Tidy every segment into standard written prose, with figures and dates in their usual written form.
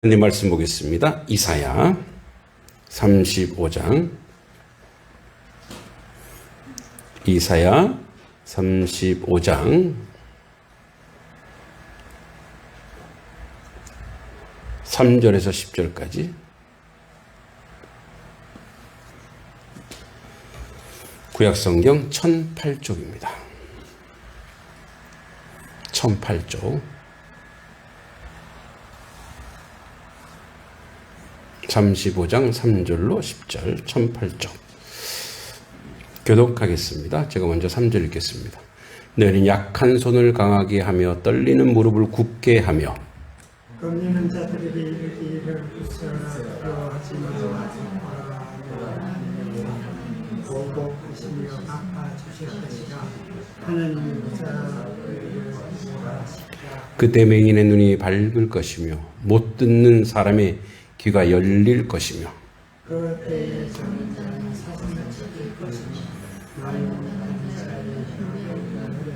하나님 말씀 보겠습니다. 이사야 35장 이사야 35장 3절에서 10절까지 구약성경 1008쪽입니다. 1008쪽 35장 3절로 10절 1008쪽 교독하겠습니다. 제가 먼저 3절 읽겠습니다. 너희는 약한 손을 강하게 하며 떨리는 무릎을 굳게 하며 겁내는 자들에게 이르기를 부끄러워하지 말라. 보복하시며 갚아주실 것이라. 하나님의 자들을 보호하시라. 그때 맹인의 눈이 밝을 것이며 못 듣는 사람의 귀가 열릴 것이며 그 때에 저는 자는 사슴같이 될 것이며 많은 자의 흉내를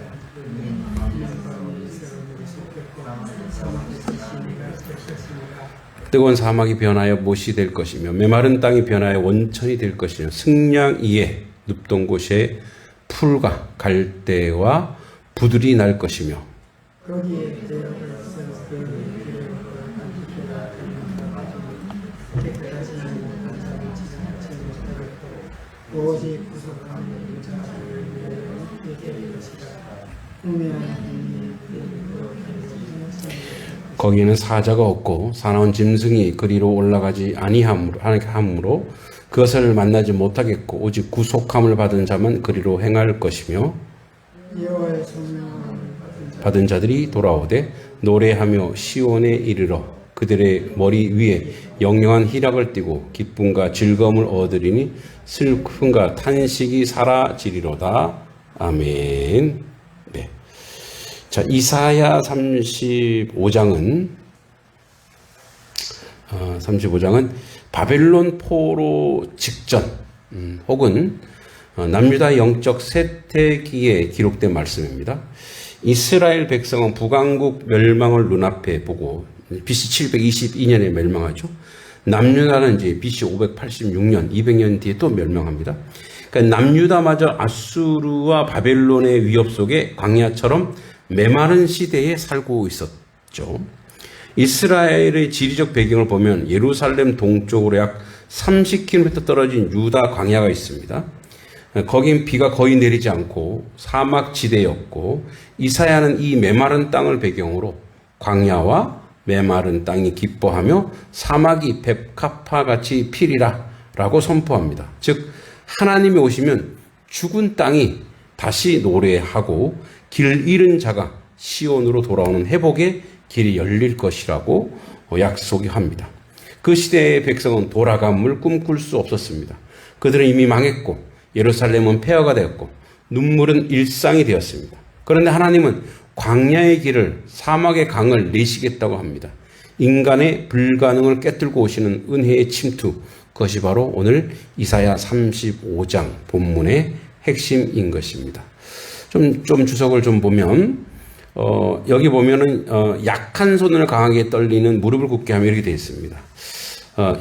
바로 이스라엘을 속였고 사막에서 시내가 될 것이니라. 뜨거운 사막이 변하여 못이 될 것이며 메마른 땅이 변하여 원천이 될 것이며 승량 위에 눕던 곳에 풀과 갈대와 부들이 날 것이며 거기에 대어서 그 길을 간직해라. 깨끗하지 못한 자는 지상체를 따르고 오직 구속한 자를 위해 될 것이다. 우매한 힘이 거기에는 사자가 없고 사나운 짐승이 그리로 올라가지 아니하므로 그것을 만나지 못하겠고 오직 구속함을 받은 자만 그리로 행할 것이며 여호와의 성령을 받은 자들이 돌아오되 노래하며 시온에 이르러 그들의 머리 위에 영영한 희락을 띠고 기쁨과 즐거움을 얻으리니 슬픔과 탄식이 사라지리로다. 아멘. 네. 자, 이사야 35장은 바벨론 포로 직전 혹은 남유다 영적 쇠퇴기에 기록된 말씀입니다. 이스라엘 백성은 북왕국 멸망을 눈앞에 보고 BC 722년에 멸망하죠. 남유다는 이제 BC 586년, 200년 뒤에 또 멸망합니다. 그러니까 남유다마저 아수르와 바벨론의 위협 속에 광야처럼 메마른 시대에 살고 있었죠. 이스라엘의 지리적 배경을 보면 예루살렘 동쪽으로 약 30km 떨어진 유다 광야가 있습니다. 거긴 비가 거의 내리지 않고 사막지대였고 이사야는 이 메마른 땅을 배경으로 광야와 메마른 땅이 기뻐하며 사막이 백합화같이 피리라 라고 선포합니다. 즉 하나님이 오시면 죽은 땅이 다시 노래하고 길 잃은 자가 시온으로 돌아오는 회복의 길이 열릴 것이라고 약속합니다. 그 시대의 백성은 돌아감을 꿈꿀 수 없었습니다. 그들은 이미 망했고 예루살렘은 폐허가 되었고 눈물은 일상이 되었습니다. 그런데 하나님은 광야의 길을 사막의 강을 내시겠다고 합니다. 인간의 불가능을 깨뚫고 오시는 은혜의 침투, 그것이 바로 오늘 이사야 35장 본문의 핵심인 것입니다. 좀 주석을 좀 보면 여기 보면은 약한 손을 강하게 떨리는 무릎을 굳게 하며 이렇게 되어 있습니다.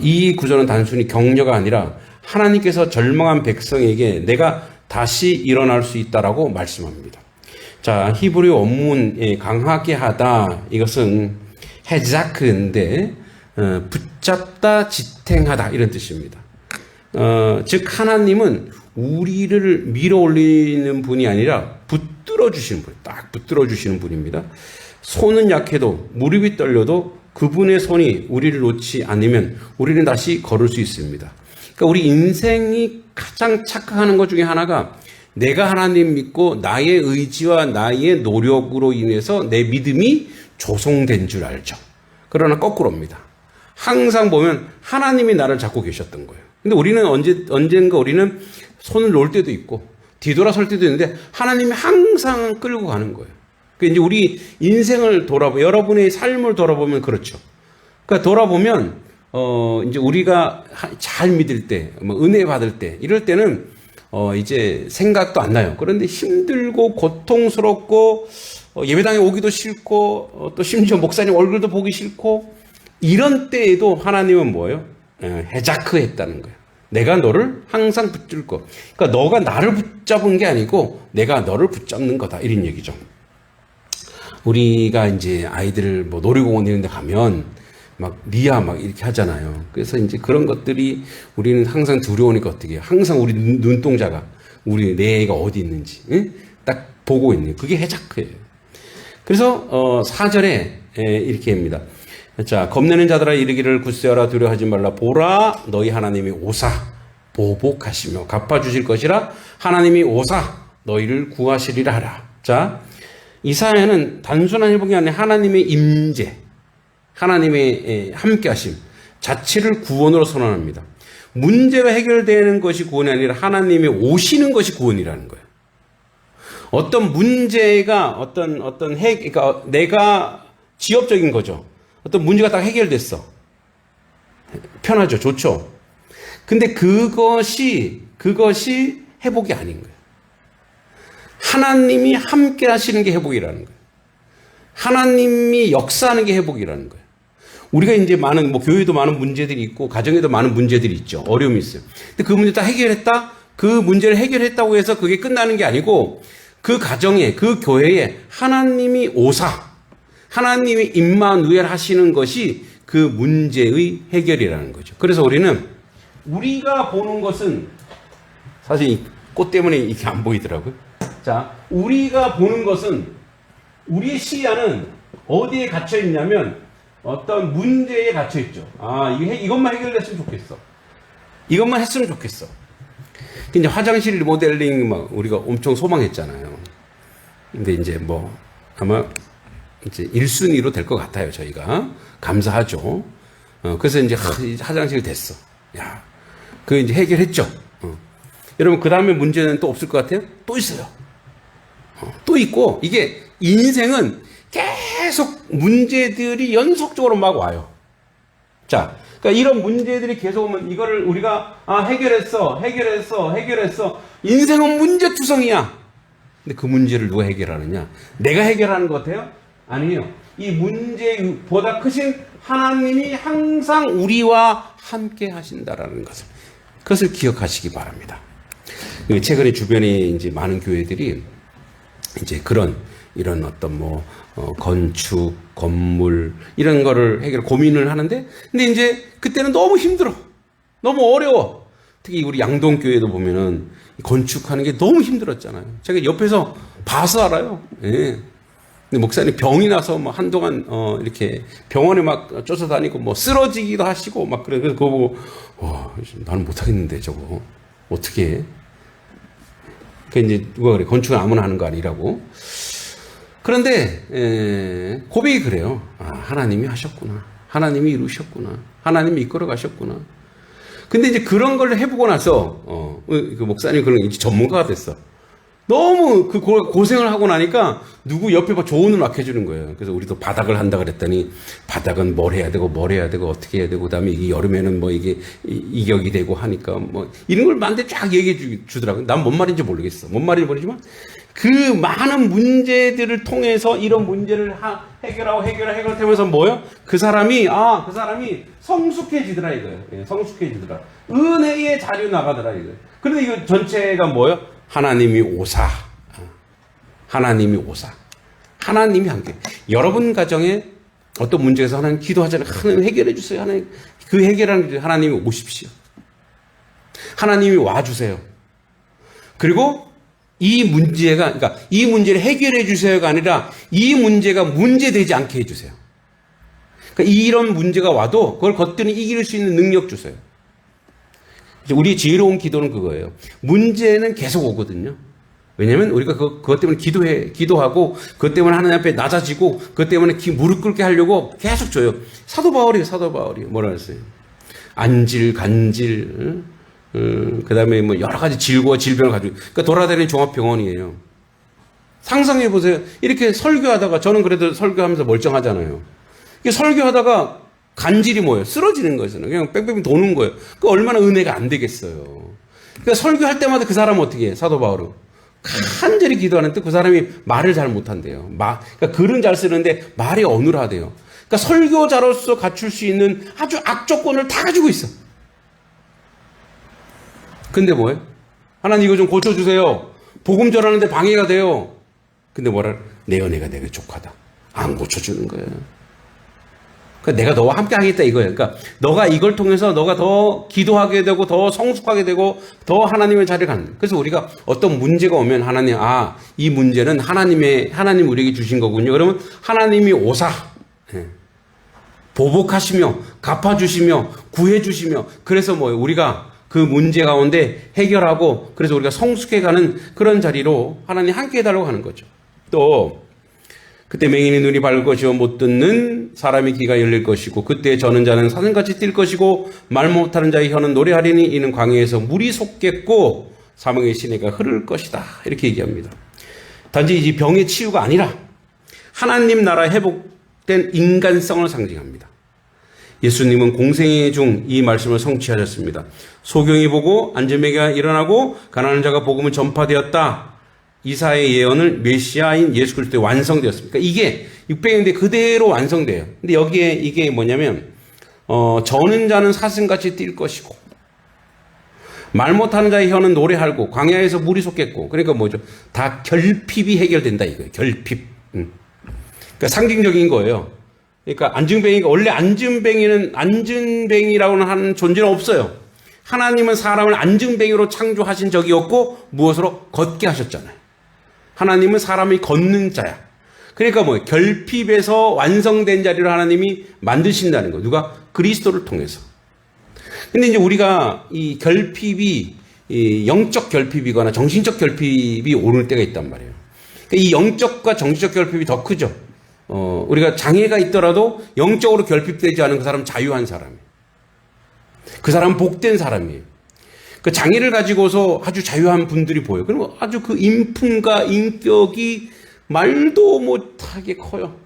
이 구절은 단순히 격려가 아니라 하나님께서 절망한 백성에게 내가 다시 일어날 수 있다라고 말씀합니다. 자, 히브리 원문에 강하게 하다, 이것은 헤자크인데 붙잡다, 지탱하다 이런 뜻입니다. 즉 하나님은 우리를 밀어 올리는 분이 아니라 붙들어 주시는 분, 딱 붙들어 주시는 분입니다. 손은 약해도 무릎이 떨려도 그분의 손이 우리를 놓지 않으면 우리는 다시 걸을 수 있습니다. 그러니까 우리 인생이 가장 착각하는 것 중에 하나가 내가 하나님 믿고 나의 의지와 나의 노력으로 인해서 내 믿음이 조성된 줄 알죠. 그러나 거꾸로입니다. 항상 보면 하나님이 나를 잡고 계셨던 거예요. 근데 우리는 언젠가 우리는 손을 놓을 때도 있고 뒤돌아설 때도 있는데 하나님이 항상 끌고 가는 거예요. 그러니까 이제 우리 인생을 여러분의 삶을 돌아보면 그렇죠. 그러니까 돌아보면 이제 우리가 잘 믿을 때, 은혜 받을 때, 이럴 때는 이제 생각도 안 나요. 그런데 힘들고 고통스럽고 예배당에 오기도 싫고 또 심지어 목사님 얼굴도 보기 싫고 이런 때에도 하나님은 뭐예요? 해자크 했다는 거예요. 내가 너를 항상 붙들 거. 그러니까 너가 나를 붙잡은 게 아니고 내가 너를 붙잡는 거다. 이런 얘기죠. 우리가 이제 아이들 뭐 놀이공원 이런 데 가면 막 미아 막 이렇게 하잖아요. 그래서 이제 그런 것들이 우리는 항상 두려우니까 어떻게 해요? 항상 우리 눈동자가 우리 내 애가 어디 있는지 딱 보고 있는 그게 해자크예요. 그래서 4절에 이렇게 합니다. 자, 겁내는 자들아 이르기를 굳세어라 두려워하지 말라. 보라 너희 하나님이 오사 보복하시며 갚아주실 것이라. 하나님이 오사 너희를 구하시리라 하라. 자, 이사야는 단순한 회복이 아니라 하나님의 임재, 하나님의 함께하심 자체를 구원으로 선언합니다. 문제가 해결되는 것이 구원이 아니라 하나님이 오시는 것이 구원이라는 거예요. 어떤 문제가 그러니까 내가 지엽적인 거죠. 어떤 문제가 딱 해결됐어. 편하죠. 좋죠. 근데 그것이 회복이 아닌 거예요. 하나님이 함께 하시는 게 회복이라는 거예요. 하나님이 역사하는 게 회복이라는 거예요. 우리가 이제 교회도 많은 문제들이 있고, 가정에도 많은 문제들이 있죠. 어려움이 있어요. 근데 그 문제 다 해결했다? 그 문제를 해결했다고 해서 그게 끝나는 게 아니고, 그 가정에, 그 교회에 하나님이 오사, 하나님이 임마누엘 하시는 것이 그 문제의 해결이라는 거죠. 그래서 우리가 보는 것은 사실 이 꽃 때문에 이게 안 보이더라고요. 자, 우리가 보는 것은 우리의 시야는 어디에 갇혀 있냐면 어떤 문제에 갇혀 있죠. 아, 이것만 해결됐으면 좋겠어. 이것만 했으면 좋겠어. 근데 화장실 리모델링 막 우리가 엄청 소망했잖아요. 근데 이제 아마 이제 1순위로 될 것 같아요. 저희가 감사하죠. 그래서 이제 화장실 됐어. 야, 그 이제 해결했죠. 여러분 그 다음에 문제는 또 없을 것 같아요? 또 있어요. 또 있고 이게 인생은 계속 문제들이 연속적으로 막 와요. 자, 그러니까 이런 문제들이 계속 오면 이거를 우리가 해결했어. 인생은 문제투성이야. 근데 그 문제를 누가 해결하느냐? 내가 해결하는 것 같아요? 아니에요. 이 문제보다 크신 하나님이 항상 우리와 함께 하신다라는 그것을 기억하시기 바랍니다. 최근에 주변에 이제 많은 교회들이 이제 이런 어떤 건축, 건물, 이런 거를 고민을 하는데, 근데 이제 그때는 너무 힘들어. 너무 어려워. 특히 우리 양동교회도 보면은 건축하는 게 너무 힘들었잖아요. 제가 옆에서 봐서 알아요. 예. 근데 목사님 병이 나서 한동안 이렇게 병원에 막 쫓아다니고 쓰러지기도 하시고 막 그래. 그래서 그거 보고 나는 못하겠는데 저거 어떻게 해? 그 이제 누가 그래 건축은 아무나 하는 거 아니라고. 그런데 고백이 그래요. 하나님이 하셨구나. 하나님이 이루셨구나. 하나님이 이끌어 가셨구나. 근데 이제 그런 걸 해보고 나서 그 목사님 그런 이제 전문가가 됐어. 너무 그 고생을 하고 나니까 누구 옆에 조언을 막 해주는 거예요. 그래서 우리도 바닥을 한다 그랬더니 바닥은 뭘 해야 되고 어떻게 해야 되고 그다음에 이 여름에는 이게 이격이 되고 하니까 이런 걸 나한테 쫙 얘기해 주더라고요. 난 뭔 말인지 모르겠어. 뭔 말인지 모르지만 그 많은 문제들을 통해서 이런 문제를 해결하면서 뭐요? 그 사람이 성숙해지더라 이거예요. 예, 성숙해지더라. 은혜의 자료 나가더라 이거예요. 그런데 이거 전체가 뭐요? 하나님이 오사. 하나님이 함께. 여러분 가정에 어떤 문제에서 하나님 기도하잖아요. 하나님 해결해 주세요. 하나님 그 해결하는 게 하나님이 오십시오. 하나님이 와주세요. 그리고 이 문제를 해결해 주세요가 아니라 이 문제가 문제되지 않게 해주세요. 그러니까 이런 문제가 와도 그걸 거뜬히 이길 수 있는 능력 주세요. 우리 지혜로운 기도는 그거예요. 문제는 계속 오거든요. 왜냐면 우리가 그것 때문에 기도하고 그것 때문에 하나님 앞에 낮아지고 그것 때문에 무릎 꿇게 하려고 계속 줘요. 사도 바울이 뭐라 했어요? 안질, 간질, 그 다음에 여러 가지 질고와 질병을 가지고, 그러니까 돌아다니는 종합병원이에요. 상상해 보세요. 이렇게 설교하다가, 저는 그래도 설교하면서 멀쩡하잖아요. 이게 설교하다가 간질이 뭐예요? 쓰러지는 거잖아요. 그냥 뺑뺑 도는 거예요. 그 얼마나 은혜가 안 되겠어요. 그러니까 설교할 때마다 그 사람은 어떻게 해요? 사도 바울은 간절히 기도하는데 그 사람이 말을 잘 못한대요. 그러니까 글은 잘 쓰는데 말이 어눌하대요. 그러니까 설교자로서 갖출 수 있는 아주 악조건을 다 가지고 있어. 근데 뭐예요? 하나님 이거 좀 고쳐주세요. 복음 전하는데 방해가 돼요. 근데 뭐라? 내 은혜가 내게 족하다. 안 고쳐주는 거예요. 그러니까 내가 너와 함께 하겠다 이거예요. 그러니까 너가 이걸 통해서 너가 더 기도하게 되고 더 성숙하게 되고 더 하나님의 자리를 가는 거예요. 그래서 우리가 어떤 문제가 오면 하나님, 이 문제는 하나님 우리에게 주신 거군요. 그러면 하나님이 오사 보복하시며 갚아주시며 구해주시며 그래서 뭐예요? 우리가 그 문제 가운데 해결하고 그래서 우리가 성숙해가는 그런 자리로 하나님 함께 해달라고 하는 거죠. 또 그때 맹인의 눈이 밝을 것이요 못 듣는 사람의 귀가 열릴 것이고 그때 저는 자는 사슴같이 뛸 것이고 말 못하는 자의 혀는 노래하리니 이는 광야에서 물이 솟겠고 사망의 시내가 흐를 것이다. 이렇게 얘기합니다. 단지 이 병의 치유가 아니라 하나님 나라 회복된 인간성을 상징합니다. 예수님은 공생애 중 이 말씀을 성취하셨습니다. 소경이 보고 안전병이가 일어나고 가난한 자가 복음을 전파되었다. 이사의 예언을 메시아인 예수 그리스도에 완성되었습니다. 그러니까 이게 600년대 그대로 완성돼요. 근데 여기에 이게 뭐냐면 저는 자는 사슴같이 뛸 것이고 말 못하는 자의 혀는 노래하고 광야에서 물이 솟겠고 그러니까 뭐죠? 다 결핍이 해결된다 이거예요. 결핍. 그러니까 상징적인 거예요. 그러니까 안증뱅이가 원래 안증뱅이라고는 하는 존재는 없어요. 하나님은 사람을 안증뱅이로 창조하신 적이 없고 무엇으로 걷게 하셨잖아요. 하나님은 사람이 걷는 자야. 그러니까 뭐예요? 결핍에서 완성된 자리로 하나님이 만드신다는 거. 누가? 그리스도를 통해서. 근데 이제 우리가 이 결핍이 이 영적 결핍이거나 정신적 결핍이 오를 때가 있단 말이에요. 그러니까 이 영적과 정신적 결핍이 더 크죠. 우리가 장애가 있더라도 영적으로 결핍되지 않은 그 사람은 자유한 사람이에요. 그 사람은 복된 사람이에요. 그 장애를 가지고서 아주 자유한 분들이 보여요. 그리고 아주 그 인품과 인격이 말도 못하게 커요.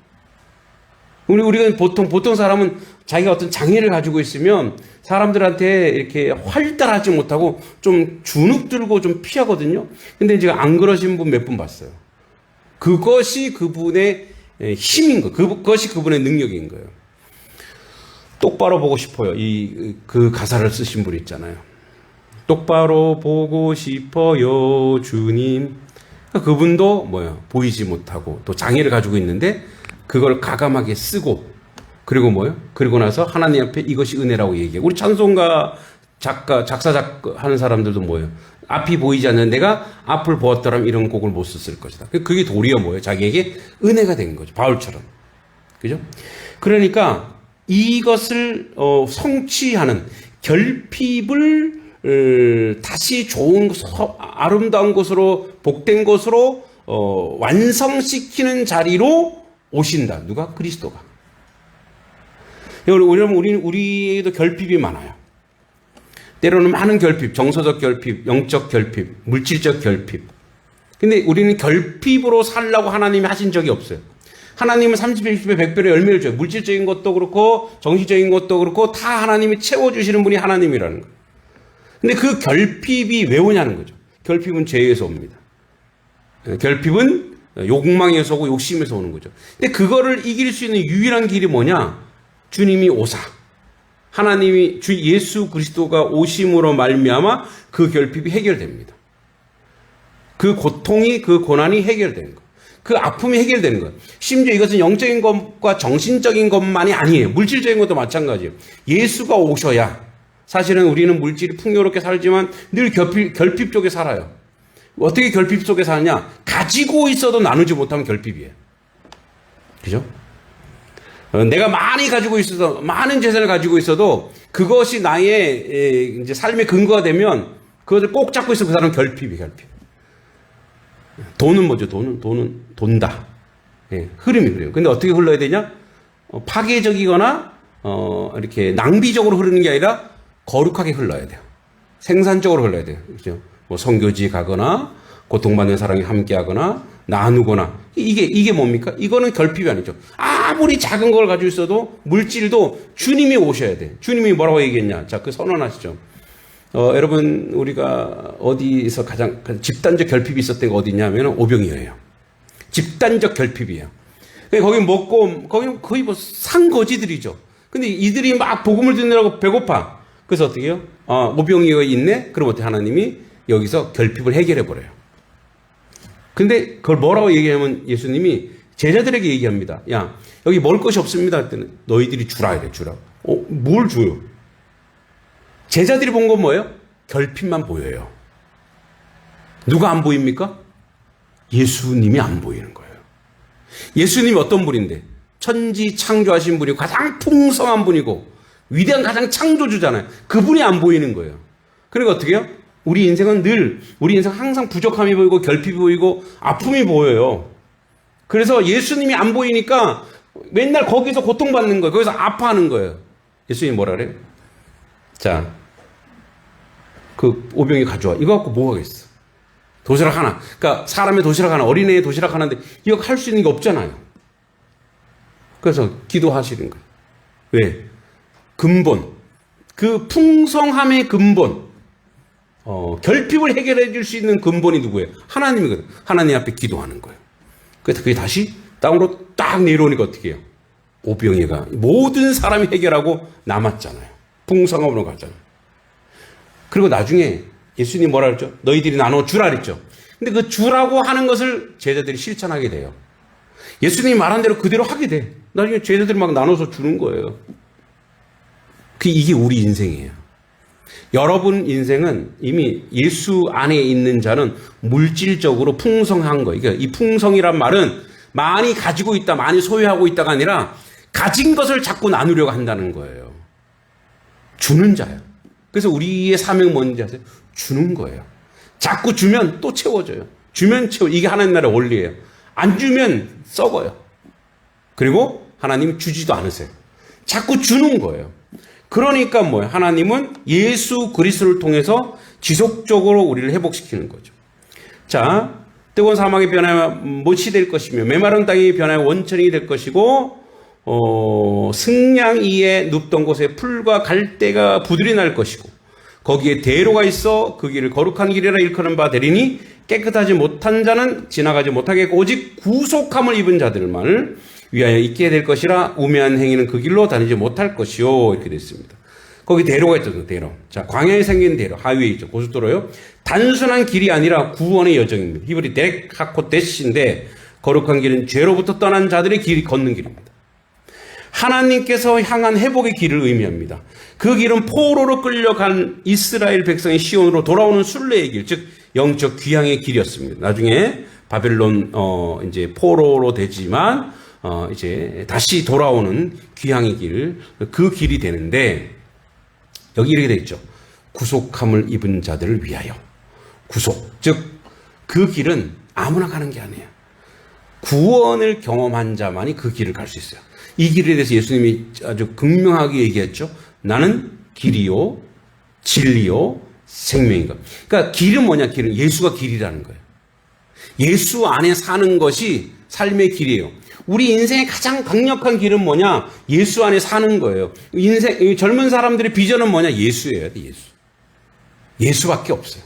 우리가 보통 사람은 자기가 어떤 장애를 가지고 있으면 사람들한테 이렇게 활달하지 못하고 좀 주눅 들고 좀 피하거든요. 근데 제가 안 그러신 분 몇 분 봤어요. 그것이 그분의 힘인 거예요. 그것이 그분의 능력인 거예요. 똑바로 보고 싶어요. 그 가사를 쓰신 분 있잖아요. 똑바로 보고 싶어요, 주님. 그러니까 그분도 뭐야? 보이지 못하고 또 장애를 가지고 있는데 그걸 가감하게 쓰고 그리고 뭐요? 그리고 나서 하나님 앞에 이것이 은혜라고 얘기해요. 우리 찬송가 작사 하는 사람들도 뭐예요? 앞이 보이지 않는 내가 앞을 보았더라면 이런 곡을 못 썼을 것이다. 그게 도리어 뭐예요? 자기에게 은혜가 된 거죠. 바울처럼. 그죠? 그러니까 이것을 성취하는 결핍을 다시 좋은 아름다운 것으로 복된 것으로 완성시키는 자리로 오신다. 누가? 그리스도가. 우리에도 결핍이 많아요. 때로는 많은 결핍, 정서적 결핍, 영적 결핍, 물질적 결핍. 근데 우리는 결핍으로 살라고 하나님이 하신 적이 없어요. 하나님은 30배, 60배, 100배의 열매를 줘요. 물질적인 것도 그렇고 정신적인 것도 그렇고 다 하나님이 채워주시는 분이 하나님이라는 거예요. 근데 그 결핍이 왜 오냐는 거죠. 결핍은 죄에서 옵니다. 결핍은 욕망에서 오고 욕심에서 오는 거죠. 근데 그거를 이길 수 있는 유일한 길이 뭐냐? 주님이 오사. 하나님이 주 예수 그리스도가 오심으로 말미암아 그 결핍이 해결됩니다. 그 고통이 그 고난이 해결되는 거. 그 아픔이 해결되는 거예요. 심지어 이것은 영적인 것과 정신적인 것만이 아니에요. 물질적인 것도 마찬가지예요. 예수가 오셔야 사실은 우리는 물질이 풍요롭게 살지만 늘 결핍 속에 살아요. 어떻게 결핍 속에 사느냐? 가지고 있어도 나누지 못하면 결핍이에요. 그죠? 내가 많이 가지고 있어도 많은 재산을 가지고 있어도 그것이 나의 이제 삶의 근거가 되면 그것을 꼭 잡고 있어 그 사람은 결핍이 결핍. 돈은 뭐죠? 돈은 돈다. 예, 흐름이 그래요. 근데 어떻게 흘러야 되냐? 파괴적이거나 이렇게 낭비적으로 흐르는 게 아니라 거룩하게 흘러야 돼요. 생산적으로 흘러야 돼요. 그죠? 뭐 선교지 가거나 고통받는 사람이 함께하거나 나누거나 이게 뭡니까? 이거는 결핍이 아니죠. 아무리 작은 걸 가지고 있어도 물질도 주님이 오셔야 돼. 주님이 뭐라고 얘기했냐? 자, 그 선언하시죠. 여러분 우리가 어디서 가장 집단적 결핍이 있었던 게 어디냐면 오병이어예요. 집단적 결핍이에요. 거기 먹고, 거기 거의 뭐 산거지들이죠. 근데 이들이 막 복음을 듣느라고 배고파. 그래서 어떻게 해요? 오병이어 있네? 그럼 어떻게 하나님이 여기서 결핍을 해결해버려요. 근데 그걸 뭐라고 얘기하면 예수님이 제자들에게 얘기합니다. 야, 여기 먹을 것이 없습니다. 할 때는 너희들이 주라 이래, 주라. 뭘 줘요? 제자들이 본 건 뭐예요? 결핍만 보여요. 누가 안 보입니까? 예수님이 안 보이는 거예요. 예수님이 어떤 분인데? 천지 창조하신 분이고 가장 풍성한 분이고 위대한 가장 창조주잖아요. 그분이 안 보이는 거예요. 그러니까 어떻게 해요? 우리 인생은 우리 인생 항상 부족함이 보이고 결핍이 보이고 아픔이 보여요. 그래서 예수님이 안 보이니까 맨날 거기서 고통받는 거예요. 거기서 아파하는 거예요. 예수님이 뭐라 그래요? 자, 그 오병이 가져와. 이거 갖고 뭐 하겠어? 도시락 하나. 그러니까 사람의 도시락 하나, 어린애의 도시락 하나인데 이거 할 수 있는 게 없잖아요. 그래서 기도하시는 거예요. 왜? 근본. 그 풍성함의 근본. 결핍을 해결해 줄 수 있는 근본이 누구예요? 하나님이거든. 하나님 앞에 기도하는 거예요. 그래서 그게 다시 땅으로 딱 내려오니까 어떻게 해요? 오병이가 모든 사람이 해결하고 남았잖아요. 풍성함으로 가잖아요. 그리고 나중에 예수님이 뭐라 그랬죠? 너희들이 나눠 주라 그랬죠. 근데 그 주라고 하는 것을 제자들이 실천하게 돼요. 예수님이 말한 대로 그대로 하게 돼. 나중에 제자들이 막 나눠서 주는 거예요. 이게 우리 인생이에요. 여러분 인생은 이미 예수 안에 있는 자는 물질적으로 풍성한 거예요. 그러니까 이 풍성이란 말은 많이 가지고 있다, 많이 소유하고 있다가 아니라 가진 것을 자꾸 나누려고 한다는 거예요. 주는 자예요. 그래서 우리의 사명은 뭔지 아세요? 주는 거예요. 자꾸 주면 또 채워져요. 주면 이게 하나님 나라의 원리예요. 안 주면 썩어요. 그리고 하나님 주지도 않으세요. 자꾸 주는 거예요. 그러니까 뭐예요? 하나님은 예수 그리스도를 통해서 지속적으로 우리를 회복시키는 거죠. 자, 뜨거운 사막이 변하여 못이 될 것이며 메마른 땅이 변하여 원천이 될 것이고 승양 위에 눕던 곳에 풀과 갈대가 부들이 날 것이고 거기에 대로가 있어 그 길을 거룩한 길이라 일컫는 바 되리니 깨끗하지 못한 자는 지나가지 못하겠고 오직 구속함을 입은 자들만을 위하여 있게 될 것이라 우매한 행위는 그 길로 다니지 못할 것이요. 이렇게 되어 있습니다. 거기 대로가 있죠. 대로. 자, 광야에 생긴 대로. 하위에 있죠. 고속도로요. 단순한 길이 아니라 구원의 여정입니다. 히브리 데카코데시인데 거룩한 길은 죄로부터 떠난 자들의 길이 걷는 길입니다. 하나님께서 향한 회복의 길을 의미합니다. 그 길은 포로로 끌려간 이스라엘 백성의 시온으로 돌아오는 순례의 길, 즉 영적 귀향의 길이었습니다. 나중에 바벨론 이제 포로로 되지만 이제 다시 돌아오는 귀향의 길, 그 길이 되는데 여기 이렇게 되어 있죠. 구속함을 입은 자들을 위하여. 구속, 즉 그 길은 아무나 가는 게 아니에요. 구원을 경험한 자만이 그 길을 갈 수 있어요. 이 길에 대해서 예수님이 아주 극명하게 얘기했죠. 나는 길이요, 진리요, 생명인 것. 그러니까 길은 뭐냐? 길은 예수가 길이라는 거예요. 예수 안에 사는 것이 삶의 길이에요. 우리 인생의 가장 강력한 길은 뭐냐? 예수 안에 사는 거예요. 젊은 사람들의 비전은 뭐냐? 예수예요, 예수. 예수밖에 없어요.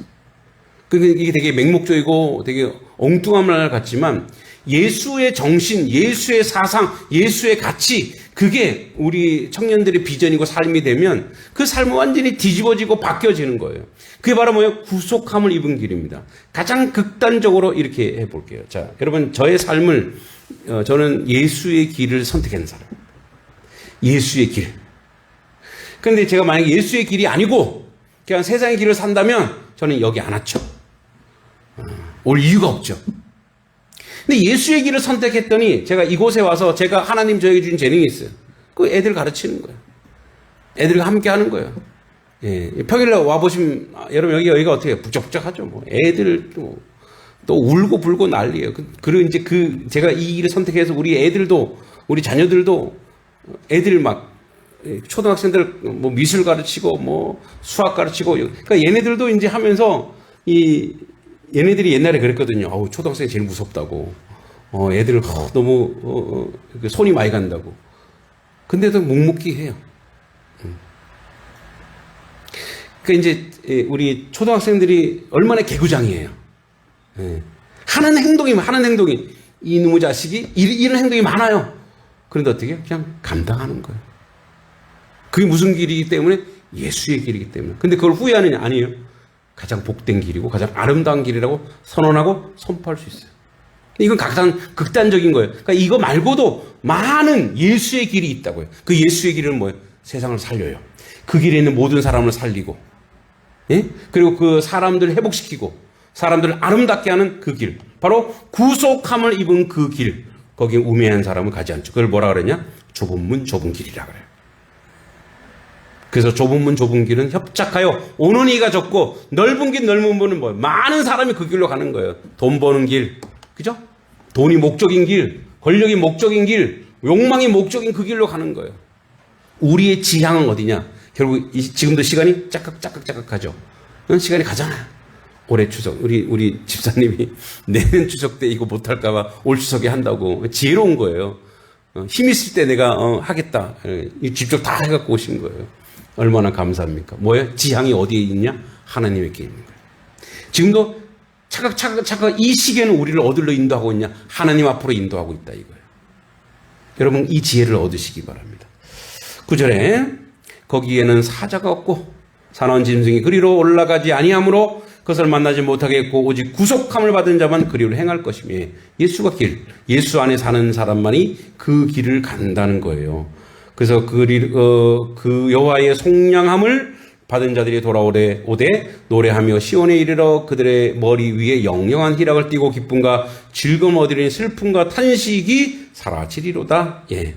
그러니까 이게 되게 맹목적이고 되게 엉뚱한 말 같지만 예수의 정신, 예수의 사상, 예수의 가치, 그게 우리 청년들의 비전이고 삶이 되면 그 삶은 완전히 뒤집어지고 바뀌어지는 거예요. 그게 바로 뭐예요? 구속함을 입은 길입니다. 가장 극단적으로 이렇게 해볼게요. 자, 여러분, 저의 삶을, 저는 예수의 길을 선택한 사람. 예수의 길. 그런데 제가 만약에 예수의 길이 아니고 그냥 세상의 길을 산다면 저는 여기 안 왔죠. 올 이유가 없죠. 근데 예수의 길을 선택했더니 제가 이곳에 와서 제가 하나님 저에게 준 재능이 있어요. 그 애들 가르치는 거예요. 애들과 함께 하는 거예요. 예, 평일에 와보시면 여러분 여기가 어떻게 북적북적하죠. 뭐 애들 또 울고 불고 난리예요. 그리고 이제 제가 이 길을 선택해서 우리 애들도 우리 자녀들도 애들 막 초등학생들 뭐 미술 가르치고 뭐 수학 가르치고 그러니까 얘네들도 이제 하면서 얘네들이 옛날에 그랬거든요. 초등학생이 제일 무섭다고. 애들 너무 손이 많이 간다고. 근데도 묵묵히 해요. 그러니까 이제 우리 초등학생들이 얼마나 개구장이에요. 하는 행동이 이놈의 자식이 이런 행동이 많아요. 그런데 어떻게 해요? 그냥 감당하는 거예요. 그게 무슨 길이기 때문에? 예수의 길이기 때문에. 근데 그걸 후회하느냐? 아니에요. 가장 복된 길이고 가장 아름다운 길이라고 선언하고 선포할 수 있어요. 이건 가장 극단적인 거예요. 그러니까 이거 말고도 많은 예수의 길이 있다고요. 그 예수의 길은 뭐예요? 세상을 살려요. 그 길에 있는 모든 사람을 살리고, 예? 그리고 그 사람들을 회복시키고, 사람들을 아름답게 하는 그 길. 바로 구속함을 입은 그 길. 거기에 우매한 사람을 가지 않죠. 그걸 뭐라 그러냐? 좁은 문, 좁은 길이라 그래요. 그래서 좁은 문, 좁은 길은 협착하여 오는 이가 적고, 넓은 길, 넓은 문은 뭐예요? 많은 사람이 그 길로 가는 거예요. 돈 버는 길. 그죠? 돈이 목적인 길, 권력이 목적인 길, 욕망이 목적인 그 길로 가는 거예요. 우리의 지향은 어디냐? 결국 지금도 시간이 짝깍하죠. 시간이 가잖아요. 올해 추석 우리 집사님이 내년 추석 때 이거 못할까봐 올 추석에 한다고 지혜로운 거예요. 힘 있을 때 내가 하겠다. 직접 다 해갖고 오신 거예요. 얼마나 감사합니까? 뭐예요? 지향이 어디에 있냐? 하나님께 있는 거예요. 지금도 차각 이 시기에는 우리를 어디로 인도하고 있냐? 하나님 앞으로 인도하고 있다 이거예요. 여러분 이 지혜를 얻으시기 바랍니다. 9절에 거기에는 사자가 없고 사나운 짐승이 그리로 올라가지 아니하므로 그것을 만나지 못하겠고 오직 구속함을 받은 자만 그리로 행할 것이며 예수가 길, 예수 안에 사는 사람만이 그 길을 간다는 거예요. 그래서 그 여호와의 속량함을 받은 자들이 돌아오되 노래하며 시온에 이르러 그들의 머리 위에 영영한 희락을 띠고 기쁨과 즐거움 얻으리니 슬픔과 탄식이 사라지리로다. 예.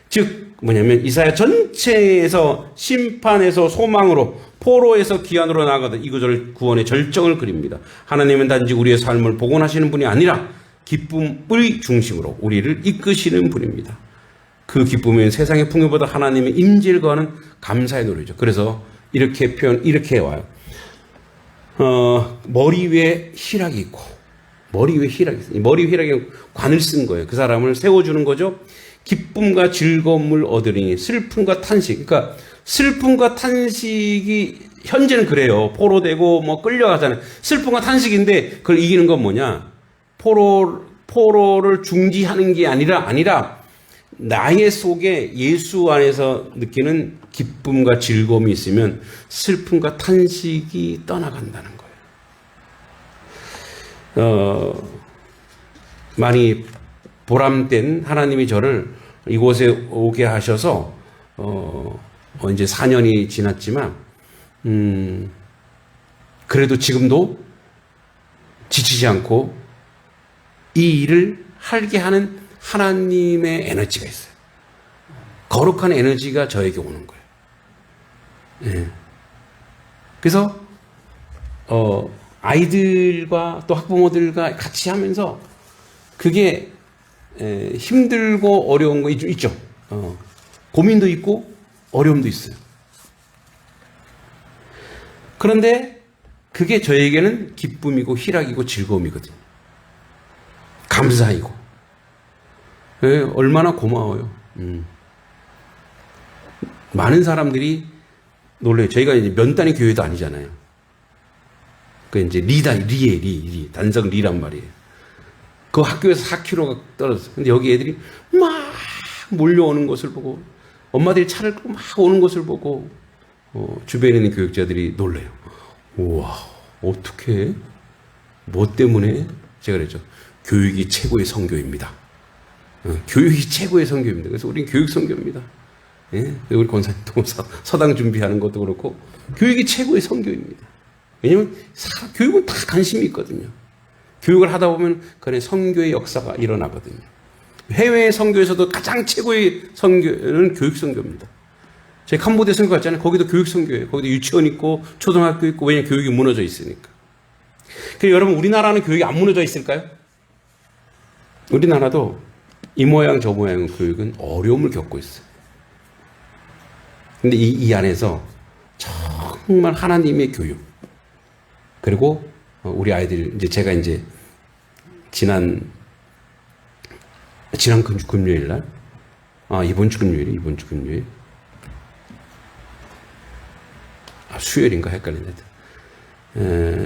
즉 뭐냐면 이사야 전체에서 심판에서 소망으로 포로에서 기한으로 나아가던 이 구절 구원의 절정을 그립니다. 하나님은 단지 우리의 삶을 복원하시는 분이 아니라 기쁨의 중심으로 우리를 이끄시는 분입니다. 그 기쁨은 세상의 풍요보다 하나님의 임재를 거하는 감사의 노래죠. 그래서 이렇게 와요. 머리 위에 희락이 있고, 머리 위에 희락이 있어요. 머리 위에 희락이 관을 쓴 거예요. 그 사람을 세워주는 거죠. 기쁨과 즐거움을 얻으리니 슬픔과 탄식. 그러니까 슬픔과 탄식이 현재는 그래요. 포로되고 뭐 끌려가잖아요. 슬픔과 탄식인데 그걸 이기는 건 뭐냐? 포로를 중지하는 게 아니라 나의 속에 예수 안에서 느끼는 기쁨과 즐거움이 있으면 슬픔과 탄식이 떠나간다는 거예요. 많이 보람된 하나님이 저를 이곳에 오게 하셔서 이제 4년이 지났지만 그래도 지금도 지치지 않고 이 일을 하게 하는 하나님의 에너지가 있어요. 거룩한 에너지가 저에게 오는 거예요. 예. 그래서 아이들과 또 학부모들과 같이 하면서 그게 힘들고 어려운 거 있죠. 고민도 있고 어려움도 있어요. 그런데 그게 저에게는 기쁨이고 희락이고 즐거움이거든요. 감사이고. 네, 얼마나 고마워요. 많은 사람들이 놀래요. 저희가 이제 면 단위 교회도 아니잖아요. 그 이제 리 단성 리란 말이에요. 그 학교에서 4km가 떨어졌어요. 근데 여기 애들이 막 몰려오는 것을 보고, 엄마들이 차를 끌고 막 오는 것을 보고, 주변에 있는 교육자들이 놀래요. 우와, 어떻게? 뭐 때문에? 제가 그랬죠. 교육이 최고의 선교입니다. 교육이 최고의 선교입니다. 그래서 우리는 교육 선교입니다. 예? 우리 권사님도 서당 준비하는 것도 그렇고, 교육이 최고의 선교입니다. 왜냐면 교육은 다 관심이 있거든요. 교육을 하다 보면 그런 선교의 역사가 일어나거든요. 해외 선교에서도 가장 최고의 선교는 교육 선교입니다. 저희 캄보디아 선교 갔잖아요. 거기도 교육 선교예요. 거기도 유치원 있고 초등학교 있고, 왜냐면 교육이 무너져 있으니까. 그래서 여러분, 우리나라는 교육이 안 무너져 있을까요? 우리나라도 이 모양 저 모양 교육은 어려움을 겪고 있어요. 근데 이 안에서 정말 하나님의 교육, 그리고 우리 아이들, 이제 제가 이제 지난 금요일 날, 이번 주 금요일. 수요일인가 헷갈리네.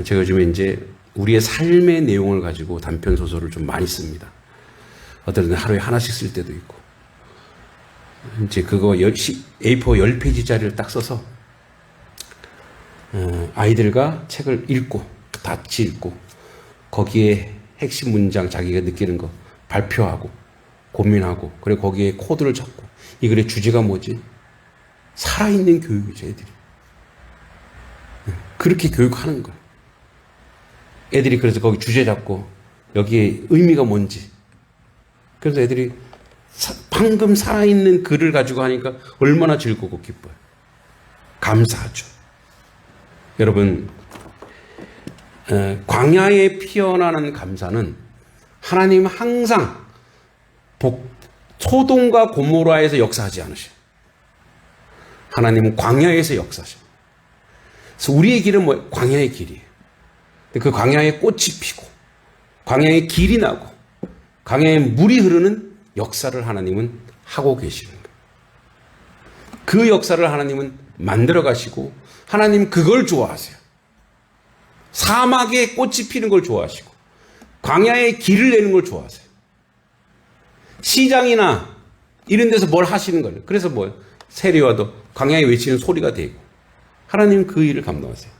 제가 요즘에 이제 우리의 삶의 내용을 가지고 단편 소설을 좀 많이 씁니다. 어떨 때 하루에 하나씩 쓸 때도 있고. 이제 그거 A4 10페이지짜리를 딱 써서 아이들과 책을 읽고 같이 읽고 거기에 핵심 문장 자기가 느끼는 거 발표하고 고민하고 그리고 거기에 코드를 잡고 이 글의 주제가 뭐지? 살아있는 교육이죠, 애들이. 그렇게 교육하는 거예요. 애들이 그래서 거기 주제 잡고 여기에 의미가 뭔지. 그래서 애들이 방금 살아있는 글을 가지고 하니까 얼마나 즐겁고 기뻐요. 감사하죠. 여러분, 광야에 피어나는 감사는 하나님 항상 소돔과 고모라에서 역사하지 않으셔요. 하나님은 광야에서 역사하셔요. 그래서 우리의 길은 뭐예요? 광야의 길이에요. 그 광야에 꽃이 피고 광야에 길이 나고 광야에 물이 흐르는 역사를 하나님은 하고 계시는 거예요. 그 역사를 하나님은 만들어 가시고 하나님 그걸 좋아하세요. 사막에 꽃이 피는 걸 좋아하시고 광야에 길을 내는 걸 좋아하세요. 시장이나 이런 데서 뭘 하시는 거예요. 그래서 뭐예요? 세리와도 광야에 외치는 소리가 되고 하나님은 그 일을 감당하세요.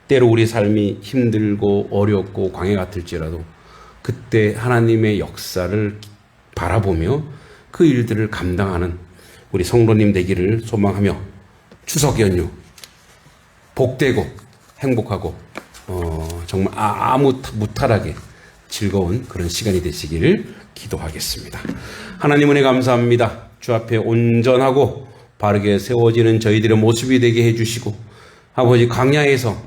때로 우리 삶이 힘들고 어렵고 광야 같을지라도 그때 하나님의 역사를 바라보며 그 일들을 감당하는 우리 성도님 되기를 소망하며 추석 연휴 복되고 행복하고 정말 아무 무탈하게 즐거운 그런 시간이 되시기를 기도하겠습니다. 하나님 은혜 감사합니다. 주 앞에 온전하고 바르게 세워지는 저희들의 모습이 되게 해주시고 아버지 광야에서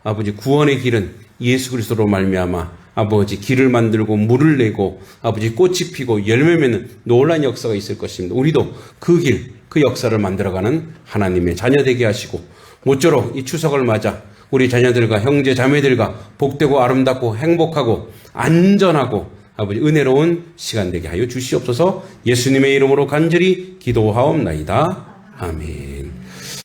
아버지 구원의 길은 예수 그리스도로 말미암아 아버지 길을 만들고 물을 내고 아버지 꽃이 피고 열매 맺는 놀라운 역사가 있을 것입니다. 우리도 그 길, 그 역사를 만들어가는 하나님의 자녀 되게 하시고 모쪼록 이 추석을 맞아 우리 자녀들과 형제 자매들과 복되고 아름답고 행복하고 안전하고 아버지 은혜로운 시간 되게 하여 주시옵소서. 예수님의 이름으로 간절히 기도하옵나이다. 아멘.